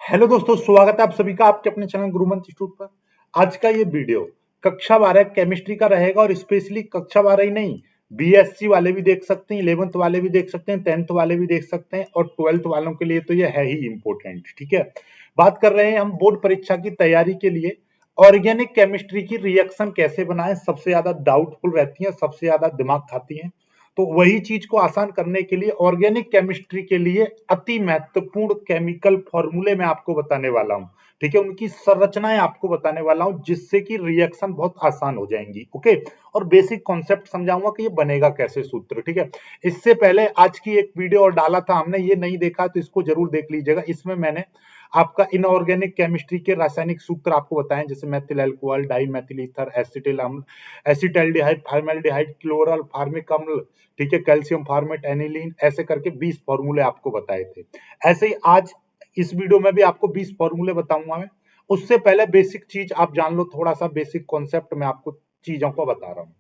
Hello दोस्तों, स्वागत है आप सभी का आपके अपने चैनल गुरुमंत्र इंस्टीट्यूट पर। आज का ये वीडियो कक्षा 12 केमिस्ट्री का रहेगा और स्पेशली कक्षा 12 ही नहीं, बीएससी वाले भी देख सकते हैं, 11th वाले भी देख सकते हैं, 10th वाले भी देख सकते हैं और 12th वालों के लिए तो ये है ही इंपॉर्टेंट। ठीक है, बात कर रहे हैं हम बोर्ड परीक्षा की तैयारी के लिए। ऑर्गेनिक केमिस्ट्री की रिएक्शन कैसे बनाएं, सबसे ज्यादा डाउटफुल रहती है, सबसे ज्यादा दिमाग खाती है। तो वही चीज को आसान करने के लिए ऑर्गेनिक केमिस्ट्री के लिए अति महत्वपूर्ण केमिकल फॉर्मूले मैं आपको बताने वाला हूं। ठीक है, उनकी संरचनाएं आपको बताने वाला हूं जिससे कि रिएक्शन बहुत आसान हो जाएंगी। ओके, और बेसिक कॉन्सेप्ट समझाऊंगा कि ये बनेगा कैसे सूत्र। ठीक है, इससे पहले आज की एक वीडियो और डाला था हमने, ये नहीं देखा तो इसको जरूर देख लीजिएगा। इसमें मैंने आपका इनऑर्गेनिक केमिस्ट्री के रासायनिक सूत्र आपको बताएं, जैसे methyl alcohol, di methyl ether, acetyl अम्ल, एसिटाल्डिहाइड, फॉर्मेल्डिहाइड, क्लोरल, फार्मिक अम्ल, ठीक है, कैल्शियम फॉर्मेट, एनिलीन, ऐसे करके 20 फॉर्मूले आपको बताए थे। ऐसे ही आज इस वीडियो में भी आपको 20 फॉर्मूले बताऊंगा मैं। उससे पहले बेसिक चीज आप जान लो, थोड़ा सा बेसिक कॉन्सेप्ट में आपको चीजों को बता रहा हूं।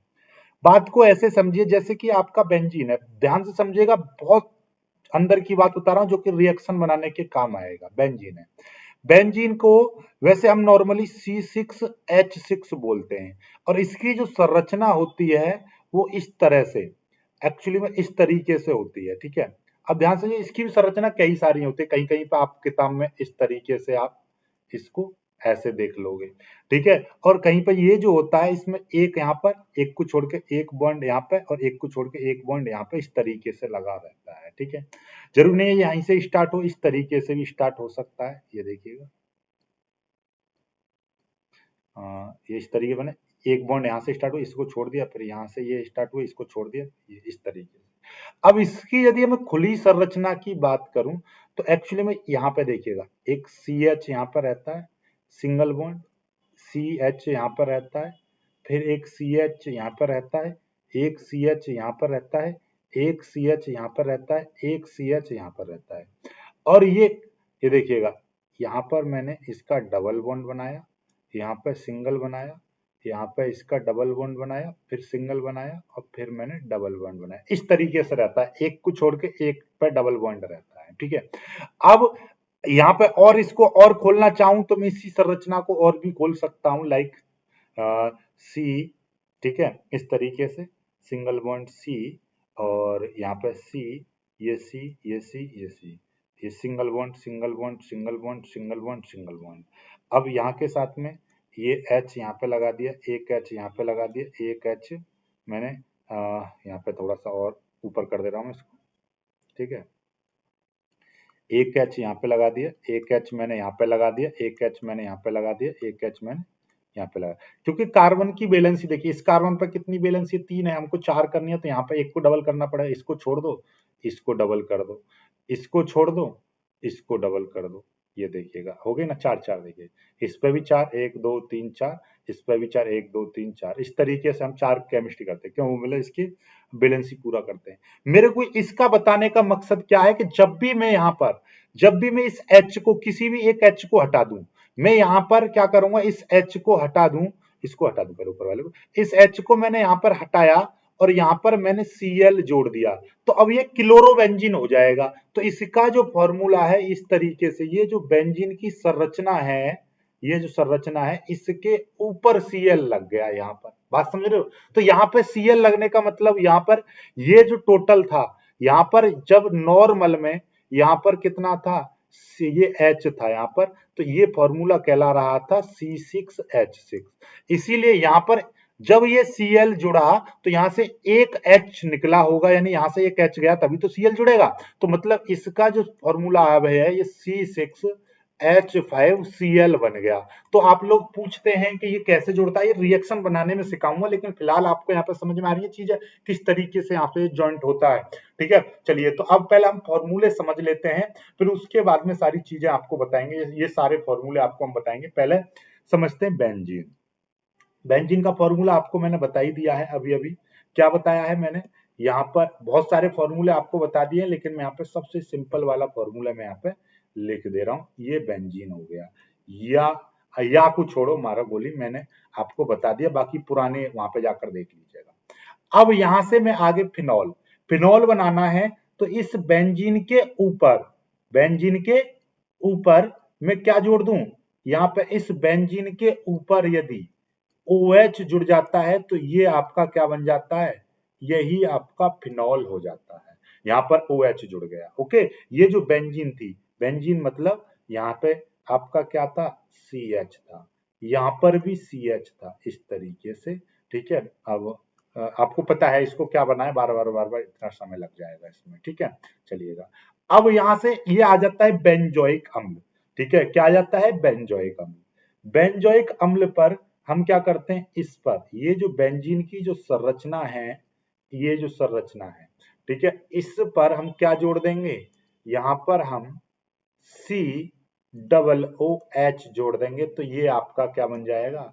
बात को ऐसे समझिए जैसे कि आपका बेंजीन है, ध्यान से समझिएगा, बहुत अंदर की बात बता रहा हूं जो कि रिएक्शन बनाने के काम आएगा। बेंजीन है, बेंजीन को वैसे हम नॉर्मली C6H6 बोलते हैं और इसकी जो संरचना होती है वो इस तरह से, एक्चुअली में इस तरीके से होती है। ठीक है, अब ध्यान से, इसकी भी संरचना कई सारी होती है, कहीं कहीं पर आप किताब में इस तरीके से आप इसको ऐसे देख लोगे। ठीक है, और कहीं पर ये जो होता है इसमें एक यहाँ पर, एक को छोड़ के एक बॉन्ड यहाँ पे और एक को छोड़ के एक बॉन्ड यहाँ पे, इस तरीके से लगा रहता है। ठीक है, जरूर नहीं है यहीं से स्टार्ट हो, इस तरीके से भी स्टार्ट हो सकता है। ये देखिएगा, ये इस तरीके बने, एक बॉन्ड यहाँ से स्टार्ट हुआ, इसको छोड़ दिया, फिर यहाँ से ये स्टार्ट हुआ, इसको छोड़ दिया, ये इस तरीके से। अब इसकी यदि मैं खुली संरचना की बात करूं तो एक्चुअली में यहाँ पे देखिएगा, एक CH यहाँ पर रहता है, सिंगल बॉन्ड, CH यहाँ पर रहता है, फिर एक CH यहाँ पर रहता है, एक CH यहाँ पर रहता है, एक CH यहाँ पर रहता है, एक CH यहाँ पर रहता है। और ये देखिएगा, यहाँ पर मैंने इसका डबल बॉन्ड बनाया, यहाँ पे सिंगल बनाया, यहाँ पे इसका डबल बॉन्ड बनाया, फिर सिंगल बनाया और फिर मैंने डबल बॉन्ड बनाया। इस तरीके से रहता है, एक को छोड़ के एक पे डबल बॉन्ड रहता है। ठीक है, अब यहाँ पे और इसको और खोलना चाहूं तो मैं इसी संरचना को और भी खोल सकता हूं, लाइक सी। ठीक है, इस तरीके से सिंगल बॉन्ड सी और यहाँ पे सी, ये सी, ये सी, ये सी, ये single bond, single bond, single bond, single bond, single bond. अब यहाँ के साथ में ये H यहाँ पे लगा दिया, एक H यहाँ पे लगा दिया, एक H मैंने यहाँ पे थोड़ा सा और ऊपर कर दे रहा हूँ इसको। ठीक है, एक H यहाँ पे लगा दिया, एक H मैंने यहाँ पे लगा दिया, एक H मैंने यहाँ पे लगा दिया, एक H मैंने यहाँ पे लगा। क्योंकि कार्बन की वैलेंसी देखिए, इस कार्बन पर कितनी वैलेंसी, 3 है, हमको 4 करनी है, तो यहाँ पे एक को डबल करना पड़ेगा, इसको छोड़ दो, इसको डबल कर दो, इसको छोड़ दो, इसको डबल कर दो। ये देखिएगा हो गई ना, 4 4। देखिए इस पे भी 4, 1 2 3 4, इस पे भी 4, 1 2 3 4। इस तरीके से हम 4 केमिस्ट्री करते हैं, क्यों, मतलब इसकी बैलेंसी पूरा करते हैं। मेरे को इसका बताने का मकसद क्या है कि जब भी मैं यहाँ पर, जब भी मैं इस H को, किसी भी एक H को हटा दूं, मैं यहाँ पर क्या करूंगा, इस H को हटा दूं, इसको हटा दूं पहले ऊपर वाले को, इस H को मैंने यहाँ पर हटाया और यहाँ पर मैंने Cl जोड़ दिया, तो अब ये क्लोरोबेंजीन हो जाएगा। तो इसका जो फॉर्मूला है इस तरीके से, ये जो बेंजीन की संरचना है, ये जो संरचना है, इसके ऊपर Cl लग गया यहाँ पर, बात समझ रहे हो। तो यहाँ पे Cl लगने का मतलब, यहाँ पर ये जो टोटल था, यहाँ पर जब नॉर्मल में यहाँ पर कितना था, ये H था यहाँ पर, तो ये फॉर्मूला कहला रहा था C6H6। इसीलिए यहाँ पर जब ये Cl जुड़ा तो यहाँ से एक H निकला होगा, यानी यहाँ से एक H गया तभी तो Cl जुड़ेगा। तो मतलब इसका जो फॉर्मूला अब है ये C6H5Cl बन गया। तो आप लोग पूछते हैं कि ये कैसे जुड़ता है, ये रिएक्शन बनाने में सिखाऊंगा, लेकिन फिलहाल आपको यहाँ पर समझ में आ रही है चीज है किस तरीके से यहाँ पे जॉइंट होता है। ठीक है, चलिए तो अब पहले हम फॉर्मूले समझ लेते हैं, फिर उसके बाद में सारी चीजें आपको बताएंगे। ये सारे फॉर्मूले आपको हम बताएंगे। पहले समझते हैं बेंजीन। बेंजीन का फॉर्मूला आपको मैंने बता ही दिया है अभी अभी। क्या बताया है मैंने, यहाँ पर बहुत सारे फॉर्मूले आपको बता दिए, लेकिन मैं यहाँ पे सबसे सिंपल वाला फॉर्मूला मैं यहाँ पे लिख दे रहा हूँ। ये बेंजीन हो गया, या को छोड़ो, मारा गोली मैंने आपको बता दिया, बाकी पुराने वहां पे जाकर देख लीजिएगा। अब यहां से मैं आगे फिनॉल, फिनॉल बनाना है, तो इस बेंजीन के ऊपर, बेंजीन के ऊपर मैं क्या जोड़ दूं, यहाँ पे इस बेंजीन के ऊपर यदि OH जुड़ जाता है तो ये आपका क्या बन जाता है, यही आपका फिनॉल हो जाता है। यहाँ पर OH जुड़ गया। ओके, ये जो बेंजीन थी, बेंजीन मतलब यहाँ पे आपका क्या था, CH था, यहाँ पर भी CH था, इस तरीके से। ठीक है, अब आपको पता है इसको क्या बनाए, बार बार इतना समय लग जाएगा इसमें। ठीक है, चलिएगा। अब यहां से ये आ जाता है बेंजोइक अम्ल। ठीक है, क्या आ जाता है, बेंजोइक अम्ल। बेंजोइक अम्ल पर हम क्या करते हैं, इस पर ये जो बेंजीन की जो संरचना है, ये जो संरचना है, ठीक है, इस पर हम क्या जोड़ देंगे, यहां पर हम COOH जोड़ देंगे तो ये आपका क्या बन जाएगा,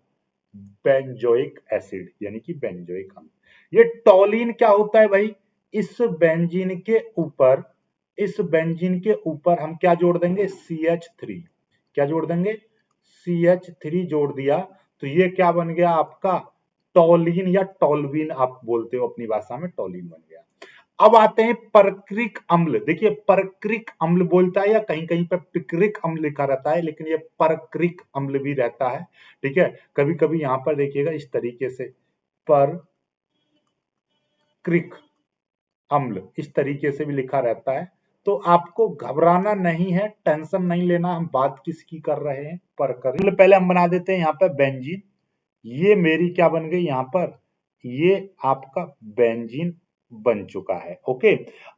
बेंजोइक एसिड यानी कि बेंजोइक अम्ल। ये टॉलिन क्या होता है भाई, इस बेंजीन के ऊपर, इस बेंजीन के ऊपर हम क्या जोड़ देंगे, CH3। क्या जोड़ देंगे, CH3 जोड़ दिया तो ये क्या बन गया आपका, टॉलिन या टॉल्विन आप बोलते हो अपनी भाषा में, टॉलिन बन गया। अब आते हैं परक्रिक अम्ल। देखिए परक्रिक अम्ल बोलता है, या कहीं कहीं पे पिक्रिक अम्ल लिखा रहता है, लेकिन ये परक्रिक अम्ल भी रहता है। ठीक है, कभी कभी यहां पर देखिएगा इस तरीके से परक्रिक अम्ल इस तरीके से भी लिखा रहता है। तो आपको घबराना नहीं है, टेंशन नहीं लेना, हम बात किसकी कर रहे हैं, परक्रिक। पहले हम बना देते हैं यहाँ पर बेंजीन। ये मेरी क्या बन गई यहाँ पर, ये आपका बेंजीन बन चुका है। ओके,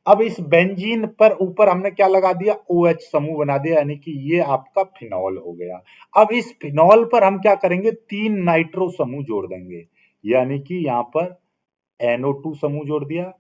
अब इस बेंजीन पर ऊपर हमने क्या लगा दिया, OH समूह बना दिया, यानी कि ये आपका फिनॉल हो गया। अब इस फिनॉल पर हम क्या करेंगे, 3 नाइट्रो समूह जोड़ देंगे, यानी कि यहाँ पर NO2 समूह जोड़ दिया,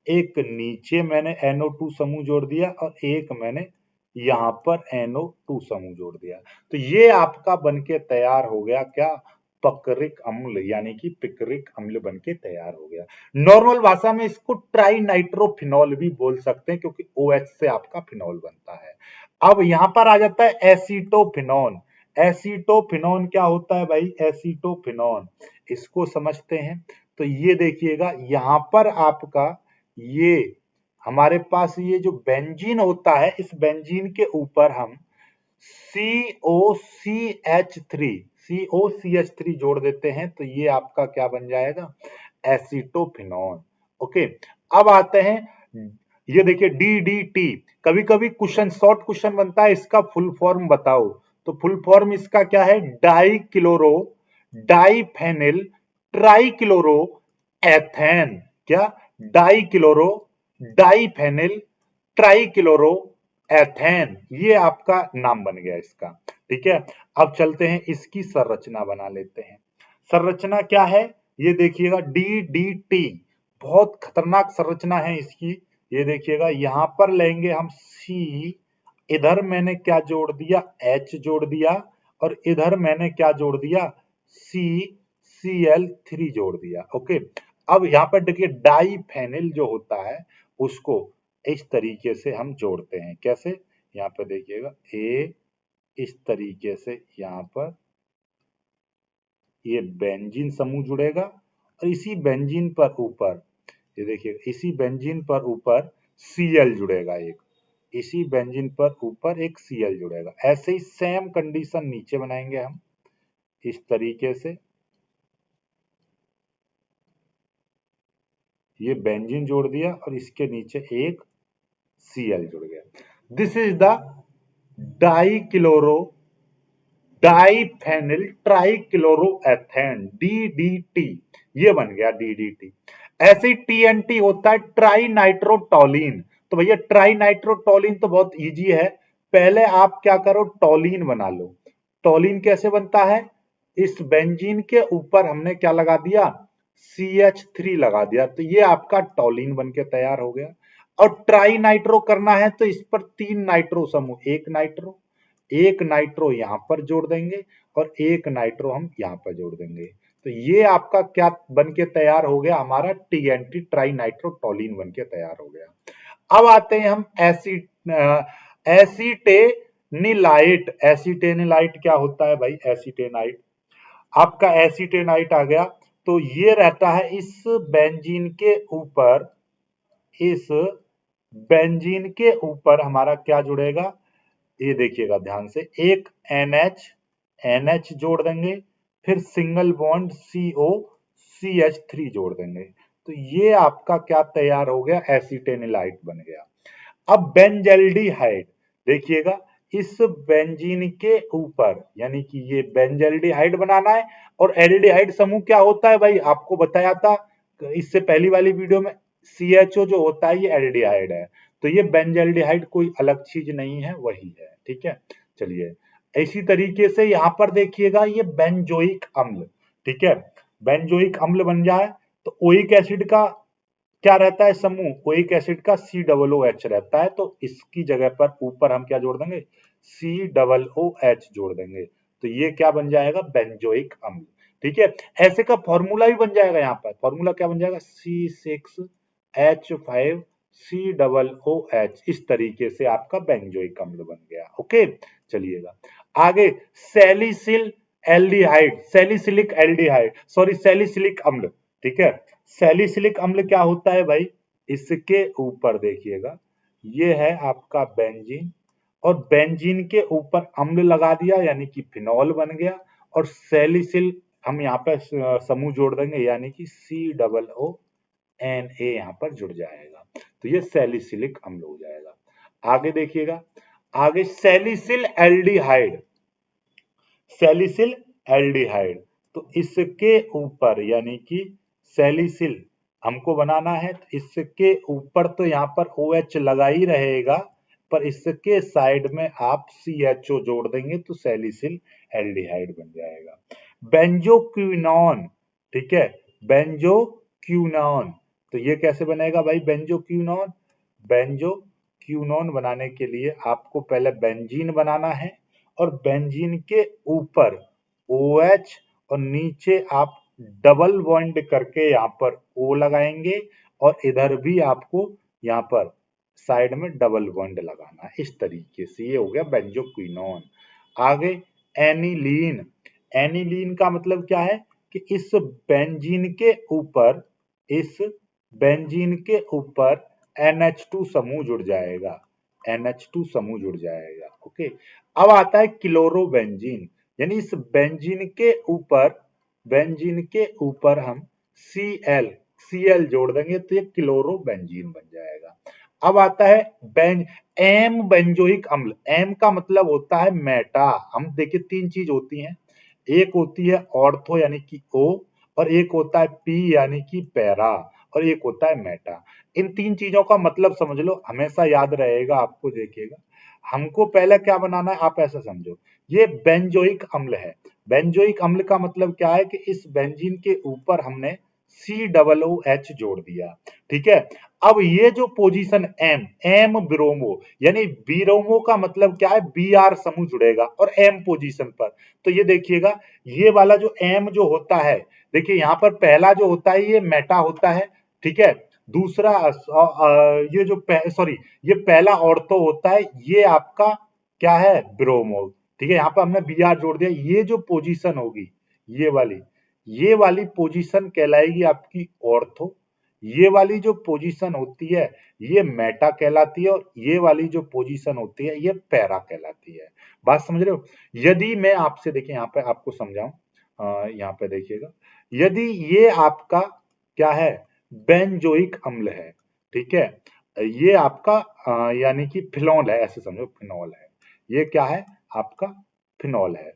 एक नीचे मैंने NO2 समूह जोड़ दिया, और एक मैंने यहाँ पर NO2 समूह जोड़ दिया। तो ये आपका बनके तैयार हो गया क्या, पकरिक अम्ल यानी कि पिकरिक अम्ल बनके तैयार हो गया। नॉर्मल भाषा में इसको ट्राई नाइट्रोफिनॉल भी बोल सकते हैं, क्योंकि OH से आपका फिनॉल बनता है। अब यहां पर आ जाता है एसीटोफिनॉन। एसीटोफिनॉन क्या होता है भाई, एसीटोफिनॉन इसको समझते हैं। तो ये देखिएगा यहां पर आपका ये हमारे पास ये जो बेंजीन होता है, इस बेंजीन के ऊपर हम COCH3 COCH3 जोड़ देते हैं तो ये आपका क्या बन जाएगा, एसीटोफिनॉन। ओके, अब आते हैं, ये देखिए DDT। कभी कभी क्वेश्चन, शॉर्ट क्वेश्चन बनता है, इसका फुल फॉर्म बताओ। तो फुल फॉर्म इसका क्या है, dichloro diphenyl trichloroethane. क्या, dichloro diphenyl trichloroethane, ये आपका नाम बन गया इसका। ठीक है, अब चलते हैं इसकी संरचना बना लेते हैं। संरचना क्या है, ये देखिएगा DDT, बहुत खतरनाक संरचना है इसकी। ये देखिएगा यहां पर लेंगे हम C, इधर मैंने क्या जोड़ दिया, H जोड़ दिया, और इधर मैंने क्या जोड़ दिया, CCl3 जोड़ दिया। ओके, अब यहाँ पर देखिए डाईफेनिल जो होता है उसको इस तरीके से हम जोड़ते हैं, कैसे, यहाँ पर देखिएगा इस तरीके से यहाँ पर ये बेंजीन समूह जुड़ेगा, और इसी बेंजीन पर ऊपर ये देखिए, इसी बेंजीन पर ऊपर Cl जुड़ेगा एक, इसी बेंजीन पर ऊपर एक Cl जुड़ेगा। ऐसे ही सेम कंडीशन नीचे बनाएंगे हम इस तरीके से, ये बेंजीन जोड़ दिया और इसके नीचे एक Cl जुड़ गया। This is the dichloro diphenyl trichloroethane DDT, ये बन गया DDT। ऐसे ही TNT होता है ट्राई नाइट्रोटोलिन। तो भैया ट्राई नाइट्रोटोलिन तो बहुत इजी है, पहले आप क्या करो, टोलिन बना लो। टोलिन कैसे बनता है, इस बेंजीन के ऊपर हमने क्या लगा दिया, CH3 लगा दिया, तो ये आपका टोलिन बनके तैयार हो गया। और ट्राई नाइट्रो करना है तो इस पर 3 नाइट्रो समूह, एक नाइट्रो यहां पर जोड़ देंगे, और एक नाइट्रो हम यहां पर जोड़ देंगे। तो ये आपका क्या बन के तैयार हो गया, हमारा TNT ट्राई नाइट्रोटोलिन बन के तैयार हो गया। अब आते हैं हम एसीटेनिलाइट। एसीटेनिलाइट क्या होता है भाई, एसीटेनाइट, आपका एसीटेनाइट आ गया। तो ये रहता है इस बेंजीन के ऊपर, इस बेंजीन के ऊपर हमारा क्या जुड़ेगा, ये देखिएगा ध्यान से, एक NH जोड़ देंगे, फिर सिंगल बॉन्ड CO CH3 जोड़ देंगे, तो ये आपका क्या तैयार हो गया, एसीटेनिलाइट बन गया। अब बेंजल्डिहाइड देखिएगा, इस बेंजीन के ऊपर, यानी कि ये बेंजल्डिहाइड बनाना है, और एल्डिहाइड समूह क्या होता है भाई, आपको बताया था इससे पहली वाली वीडियो में, CHO जो होता है ये एल्डिहाइड है, तो ये बेंजल्डिहाइड कोई अलग चीज नहीं है, वही है, ठीक है। चलिए, इसी तरीके से यहां पर देखिएगा, ये बेंजोइक अम्ल, ठीक है, बेंजोइक अम्ल बन जाए तो ओइक एसिड का क्या रहता है समूह, ओइक एसिड का COOH रहता है, तो इसकी जगह पर ऊपर हम क्या जोड़ देंगे, COOH जोड़ देंगे, तो ये क्या बन जाएगा, बेंजोइक अम्ल, ठीक है। ऐसे का फॉर्मूला भी बन जाएगा, यहाँ पर फॉर्मूला क्या बन जाएगा, C6H5COOH, इस तरीके से आपका बेंजोइक अम्ल बन गया, ओके। चलिएगा आगे, salicyl aldehyde, salicylic aldehyde, sorry salicylic अम्ल, ठीक है। सैलिसिलिक अम्ल क्या होता है भाई, इसके ऊपर देखिएगा, ये है आपका बेंजीन, और बेंजीन के ऊपर अम्ल लगा दिया, यानी कि फिनॉल बन गया, और सैलिसिल हम यहाँ पे समूह जोड़ देंगे, यानी कि COONA यहाँ पर जुड़ जाएगा, तो ये सैलिसिलिक अम्ल हो जाएगा। आगे देखिएगा, आगे सैलिसिल एल्डिहाइड, सैलिसिल एल्डिहाइड, तो इसके ऊपर, यानी कि सैलिसिल हमको बनाना है, तो इसके ऊपर तो यहाँ पर OH लगा ही रहेगा, पर इसके साइड में आप CHO जोड़ देंगे, तो सैलिसिल एल्डिहाइड बन जाएगा। बेंजोक्विनोन, ठीक है, बेंजोक्विनोन, तो ये कैसे बनेगा भाई बेंजोक्विनोन, बेंजोक्विनोन बनाने के लिए आपको पहले बेंजीन बनाना है, और बेंजीन के ऊपर OH, और नीचे आप डबल बॉन्ड करके यहाँ पर O लगाएंगे, और इधर भी आपको यहाँ पर साइड में डबल बॉन्ड लगाना है, इस तरीके से ये हो गया बेंजोक्विनोन। आगे एनिलीन, एनिलीन का मतलब क्या है कि इस बेंजीन के ऊपर, इस बेंजीन के ऊपर NH2 समूह जुड़ जाएगा, NH2 समूह जुड़ जाएगा, ओके। अब आता है क्लोरोबेंजीन, यानी इस बेंजीन के ऊपर, बेंजीन के ऊपर हम Cl जोड़ देंगे, तो ये क्लोरोबेंजीन बन जाएगा। अब आता है एम बेंजोइक अम्ल, एम का मतलब होता है मेटा, हम देखिए तीन चीज होती हैं, एक होती है ऑर्थो यानी कि O, और एक होता है P यानी कि पैरा, और एक होता है मेटा। इन तीन चीजों का मतलब समझ लो, हमेशा याद रहेगा आपको, देखिएगा हमको पहले क्या बनाना है, आप ऐसा समझो, ये बेंजोइक अम्ल है, बेंजोइक अम्ल का मतलब क्या है कि इस बेंजीन के ऊपर हमने COOH जोड़ दिया, ठीक है। अब ये जो पोजीशन एम ब्रोमो, यानी ब्रोमो का मतलब क्या है, Br समूह जुड़ेगा और एम पोजीशन पर, तो ये देखिएगा, ये वाला जो एम जो होता है, देखिए यहाँ पर पहला जो होता है ये मेटा होता है, ठीक है। दूसरा ये जो सॉरी, ये पहला ऑर्थो होता है, ये आपका क्या है, ब्रोमो, ठीक है। यहाँ पर हमने Br जोड़ दिया, ये जो पोजीशन होगी, ये वाली पोजीशन कहलाएगी आपकी ऑर्थो, ये वाली जो पोजीशन होती है ये मेटा कहलाती है, और ये वाली जो पोजीशन होती है ये पैरा कहलाती है। बात समझ रहे हो। यदि मैं आपसे, देखिए यहाँ पे आपको समझाऊं, यहाँ पे देखिएगा, यदि ये आपका क्या है, बेंजोइक अम्ल है, ठीक है, ये आपका यानी कि फिनॉल है, ऐसे समझो फिनॉल है, ये क्या है आपका फिनॉल है।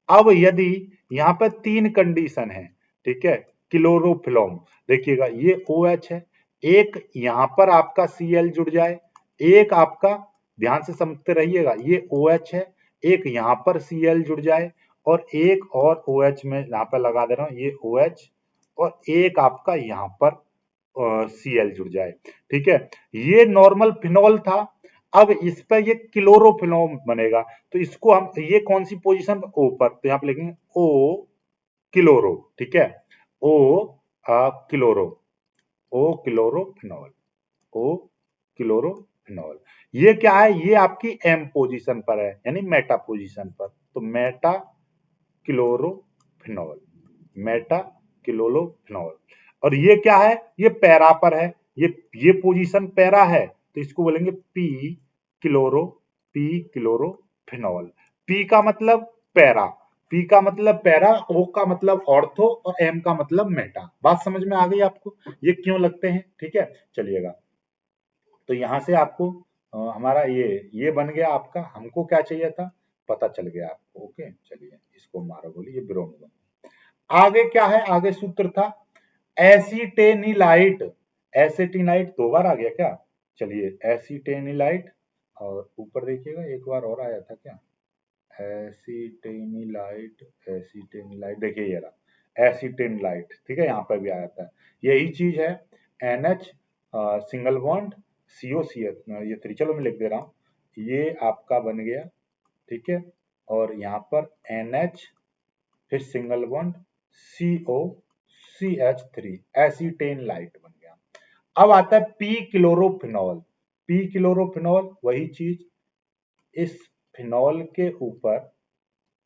अब यदि यहाँ पर तीन कंडीशन है, ठीक है, क्लोरोफिलॉम, देखिएगा ये OH है, एक यहाँ पर आपका Cl जुड़ जाए, एक आपका, ध्यान से समझते रहिएगा, ये OH है, एक यहाँ पर Cl जुड़ जाए, और एक और OH में यहाँ पर लगा दे रहा हूं, ये OH, और एक आपका यहाँ पर Cl जुड़ जाए, ठीक है। ये नॉर्मल फिनॉल था, अब इस पर ये क्लोरोफिनॉल बनेगा, तो इसको हम, ये कौन सी पोजीशन पर, O पर, तो यहाँ पे लिखेंगे O क्लोरो, ठीक है, O chloro, O chlorophenol, O chlorophenol, ये क्या है, ये आपकी M पोजीशन पर है, यानी मेटा पोजीशन पर, तो मेटा क्लोरोफिनॉल, मेटा क्लोरोफिनॉल। और ये क्या है, ये पैरा पर है, ये पोजीशन पैरा है, तो इसको बोलेंगे P chloro, P chloro phenol. P का मतलब पैरा, पी का मतलब पैरा, ओ का मतलब ऑर्थो और एम का मतलब मेटा। बात समझ में आ गई आपको ये क्यों लगते हैं? ठीक है, चलिएगा। तो यहां से आपको हमारा ये बन गया आपका, हमको क्या चाहिए था पता चल गया आपको। ओके, चलिए इसको मारो गोली, ये ब्रोमीन बन गया। आगे क्या है? आगे सूत्र था एसीटेनिलाइट। एसिटिनाइट दो बार आ गया क्या? चलिए एसीटेनिलाइट, और ऊपर देखिएगा एक बार और आया था क्या? एसीटेनिलाइट, एसीटेनिलाइट देखिए ये रहा एसीटेनिलाइट। ठीक है, यहाँ पर भी आया था, यही चीज है। NH single bond CO CH, ये थ्री, चलो मैं लिख दे रहा हूँ, ये आपका बन गया। ठीक है, और यहाँ पर NH फिर सिंगल बॉन्ड CO CH3, एसीटेनिलाइट बन गया। अब आता है पी क्लोरोफिनॉल। पी क्लोरोफिनॉल वही चीज, इस फिनॉल के ऊपर,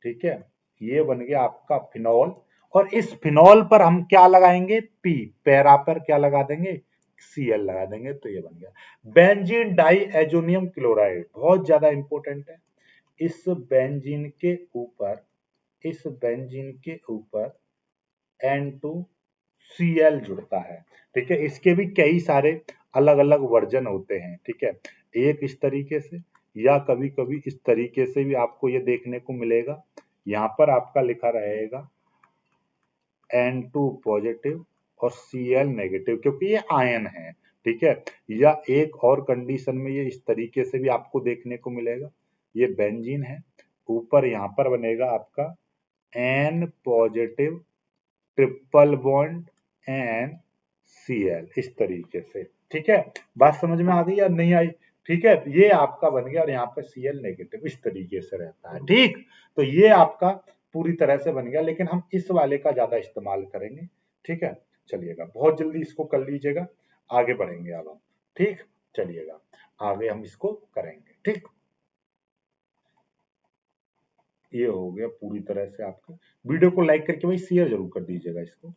ठीक है, ये बन गया आपका फिनॉल, और इस फिनॉल पर हम क्या लगाएंगे? पी, पैरा पर क्या लगा देंगे? Cl लगा देंगे, तो ये बन गया बेंजीन डाई एजोनियम क्लोराइड। बहुत ज्यादा इंपॉर्टेंट है। इस बेंजीन के ऊपर, इस बेंजीन के ऊपर N2Cl जुड़ता है। ठीक है, इसके भी कई सारे अलग अलग वर्जन होते हैं। ठीक है, एक इस तरीके से, या कभी कभी इस तरीके से भी आपको ये देखने को मिलेगा। यहाँ पर आपका लिखा रहेगा N2 पॉजिटिव और Cl नेगेटिव, क्योंकि ये आयन है। ठीक है, या एक और कंडीशन में ये इस तरीके से भी आपको देखने को मिलेगा। ये बेंजीन है, ऊपर यहाँ पर बनेगा आपका N positive triple bond and Cl, इस तरीके से। ठीक है, बात समझ में आ गई या नहीं आई? ठीक है, ये आपका बन गया, और यहाँ पे Cl नेगेटिव इस तरीके से रहता है। ठीक, तो ये आपका पूरी तरह से बन गया, लेकिन हम इस वाले का ज्यादा इस्तेमाल करेंगे। ठीक है, चलिएगा, बहुत जल्दी इसको कर लीजिएगा, आगे बढ़ेंगे अब हम। ठीक, चलिएगा आगे हम इसको करेंगे। ठीक, ये हो गया पूरी तरह से आपका। वीडियो को लाइक करके भाई शेयर जरूर कर दीजिएगा इसको।